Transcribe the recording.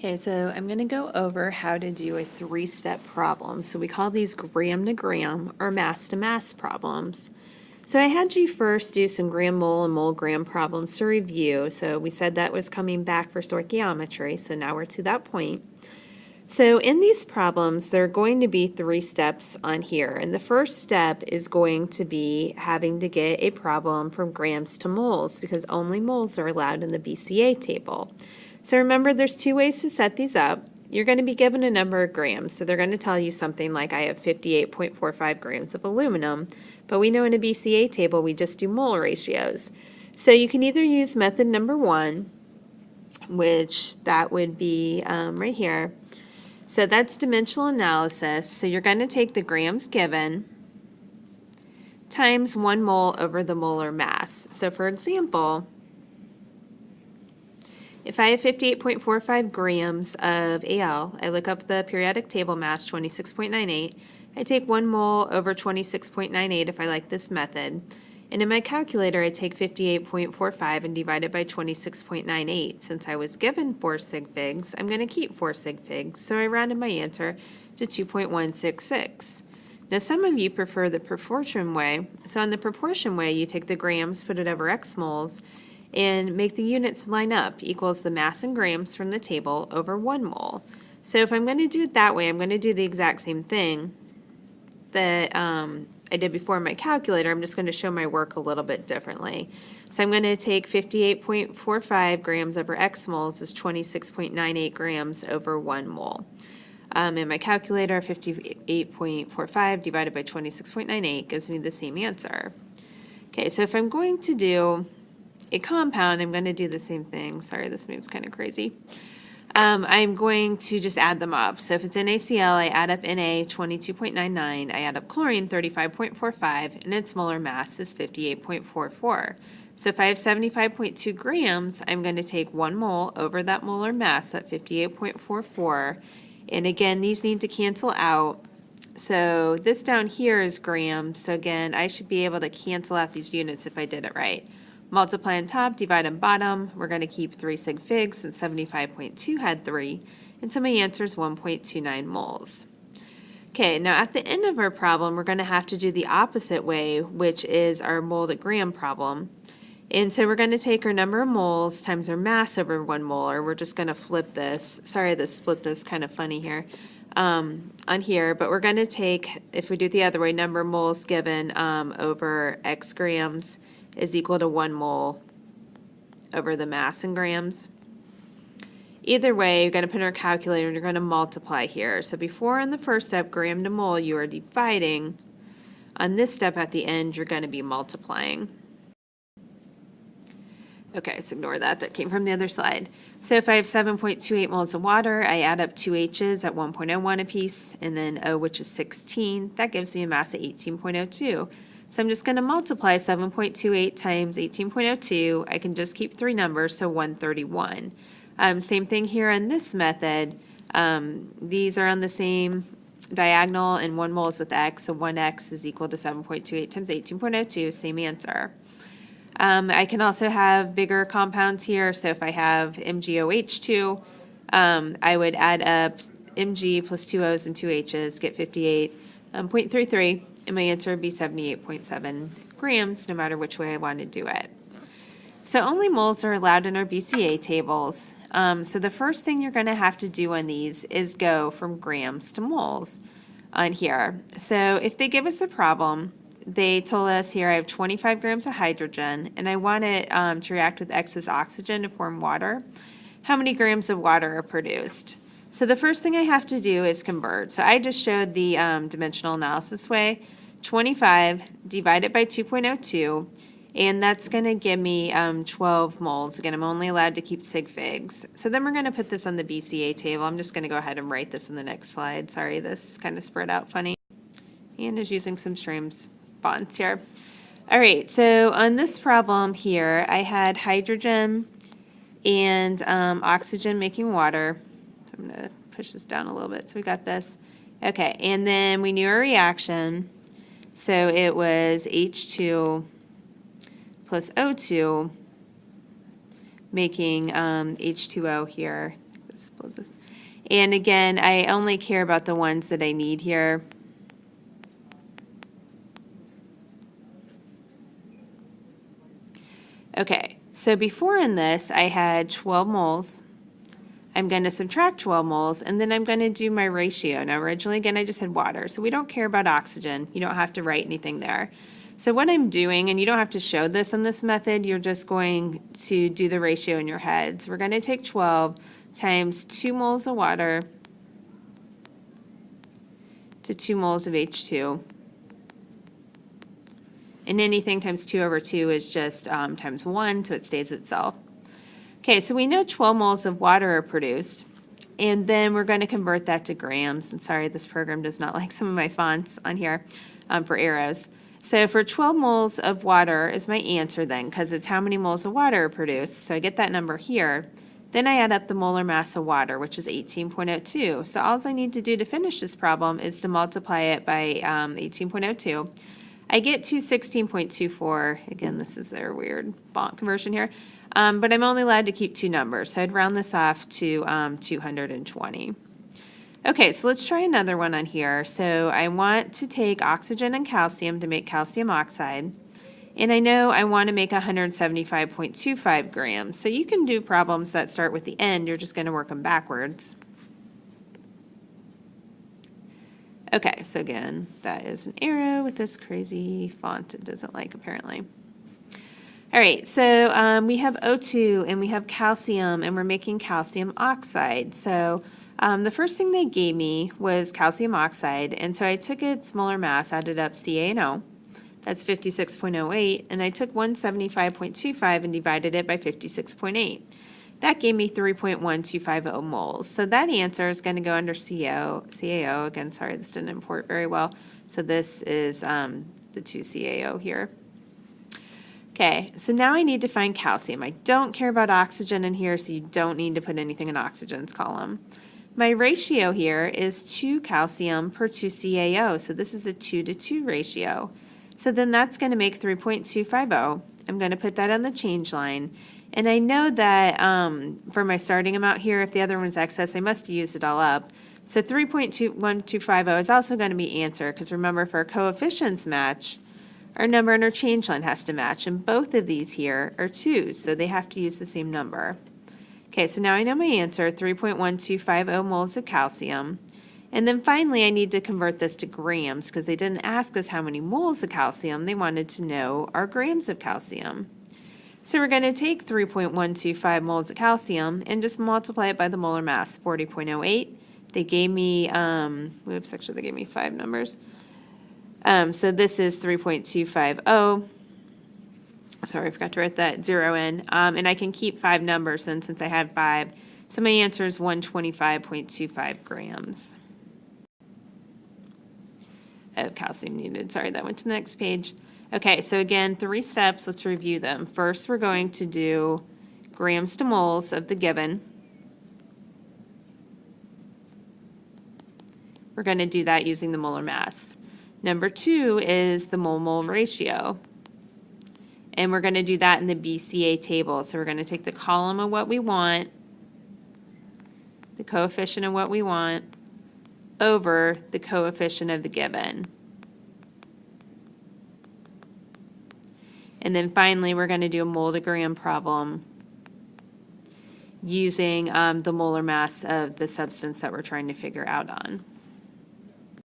Okay, so I'm going to go over how to do a three-step problem. So we call these gram to gram or mass to mass problems. So I had you first do some gram mole and mole gram problems to review. So we said that was coming back for stoichiometry, so now we're to that point. So in these problems, there are going to be three steps on here. And the first step is going to be having to get a problem from grams to moles because only moles are allowed in the BCA table. So remember, there's two ways to set these up. You're going to be given a number of grams. So they're going to tell you something like I have 58.45 grams of aluminum. But we know in a BCA table, we just do mole ratios. So you can either use method number one, which that would be right here. So that's dimensional analysis. So you're going to take the grams given times 1 mole over the molar mass. So for example, if I have 58.45 grams of Al, I look up the periodic table mass 26.98. I take 1 mole over 26.98 if I like this method. And in my calculator, I take 58.45 and divide it by 26.98. Since I was given 4 sig figs, I'm going to keep 4 sig figs, so I rounded my answer to 2.166. Now, some of you prefer the proportion way. So on the proportion way, you take the grams, put it over x moles, and make the units line up equals the mass in grams from the table over 1 mole. So if I'm going to do it that way, I'm going to do the exact same thing that I did before in my calculator. I'm just going to show my work a little bit differently. So I'm going to take 58.45 grams over x moles is 26.98 grams over 1 mole. In my calculator, 58.45 divided by 26.98 gives me the same answer. Okay, so if I'm going to do a compound, I'm going to do the same thing. Sorry, this move's kind of crazy. I'm going to just add them up. So if it's NaCl, I add up Na 22.99, I add up chlorine 35.45, and its molar mass is 58.44. So if I have 75.2 grams, I'm going to take 1 mole over that molar mass at 58.44. And again, these need to cancel out. So this down here is grams. So again, I should be able to cancel out these units if I did it right. Multiply on top, divide on bottom. We're going to keep 3 sig figs since 75.2 had 3. And so my answer is 1.29 moles. Okay, now at the end of our problem, we're going to have to do the opposite way, which is our mole to gram problem. And so we're going to take our number of moles times our mass over 1 molar. We're just going to flip this. Sorry, this split this kind of funny here on here. But we're going to take, if we do it the other way, number of moles given over x grams is equal to 1 mole over the mass in grams. Either way, you're going to put in our calculator and you're going to multiply here. So before in the first step, gram to mole, you are dividing. On this step at the end, you're going to be multiplying. Okay, so ignore that. That came from the other slide. So if I have 7.28 moles of water, I add up 2 H's at 1.01 apiece, and then O, which is 16. That gives me a mass of 18.02. So I'm just going to multiply 7.28 times 18.02. I can just keep 3 numbers, so 131. Same thing here on this method. These are on the same diagonal, and 1 mole is with x, so 1x is equal to 7.28 times 18.02, same answer. I can also have bigger compounds here, so if I have MgOH2, I would add up Mg plus 2 O's and 2 H's, get 58.33. And my answer would be 78.7 grams, no matter which way I want to do it. So only moles are allowed in our BCA tables. So the first thing you're going to have to do on these is go from grams to moles on here. So if they give us a problem, they told us here I have 25 grams of hydrogen, and I want it to react with X's oxygen to form water. How many grams of water are produced? So the first thing I have to do is convert. So I just showed the dimensional analysis way. 25 divided by 2.02, and that's going to give me 12 moles. Again, I'm only allowed to keep sig figs. So then we're going to put this on the BCA table. I'm just going to go ahead and write this in the next slide. Sorry, this kind of spread out funny. And is using some streams fonts here. All right, so on this problem here, I had hydrogen and oxygen making water. So I'm going to push this down a little bit so we got this. Okay, and then we knew our reaction. So it was H2 plus O2 making H2O here. split this. And again, I only care about the ones that I need here. Okay, so before in this, I had 12 moles. I'm going to subtract 12 moles, and then I'm going to do my ratio. Now, originally, again, I just had water, so we don't care about oxygen. You don't have to write anything there. So what I'm doing, and you don't have to show this in this method, you're just going to do the ratio in your head. So we're going to take 12 times 2 moles of water to 2 moles of H2. And anything times 2 over 2 is just times 1, so it stays itself. Okay, so we know 12 moles of water are produced, and then we're going to convert that to grams. And sorry, this program does not like some of my fonts on here for arrows. So for 12 moles of water is my answer then, because it's how many moles of water are produced. So I get that number here. Then I add up the molar mass of water, which is 18.02. So all I need to do to finish this problem is to multiply it by 18.02. I get to 16.24. Again, this is their weird font conversion here. But I'm only allowed to keep 2 numbers, so I'd round this off to 220. Okay, so let's try another one on here. So I want to take oxygen and calcium to make calcium oxide. And I know I want to make 175.25 grams. So you can do problems that start with the end. You're just going to work them backwards. Okay, so again, that is an arrow with this crazy font it doesn't like apparently. All right, so we have O2 and we have calcium and we're making calcium oxide. So the first thing they gave me was calcium oxide, and so I took its molar mass, added up Ca and O. That's 56.08, and I took 175.25 and divided it by 56.8. That gave me 3.1250 moles. So that answer is going to go under CaO. Again, sorry, this didn't import very well. So this is the 2CaO here. Okay, so now I need to find calcium. I don't care about oxygen in here, so you don't need to put anything in oxygen's column. My ratio here is 2 calcium per 2 CaO, so this is a 2 to 2 ratio. So then that's going to make 3.250. I'm going to put that on the change line. And I know that for my starting amount here, if the other one was excess, I must use it all up. So 3.1250 is also going to be answer, because remember, if our coefficients match, our number in our change line has to match, and both of these here are 2s, so they have to use the same number. Okay, so now I know my answer, 3.1250 moles of calcium. And then finally, I need to convert this to grams, because they didn't ask us how many moles of calcium, they wanted to know our grams of calcium. So we're going to take 3.125 moles of calcium and just multiply it by the molar mass, 40.08. They gave me, actually they gave me 5 numbers. So this is 3.250. Sorry, I forgot to write that 0 in. And I can keep 5 numbers then since I had 5. So my answer is 125.25 grams of calcium needed. Sorry, that went to the next page. Okay, so again, 3 steps. Let's review them. First, we're going to do grams to moles of the given. We're going to do that using the molar mass. Number 2 is the mole-mole ratio. And we're going to do that in the BCA table. So we're going to take the column of what we want, the coefficient of what we want, over the coefficient of the given. And then finally, we're going to do a mole to gram problem using the molar mass of the substance that we're trying to figure out on.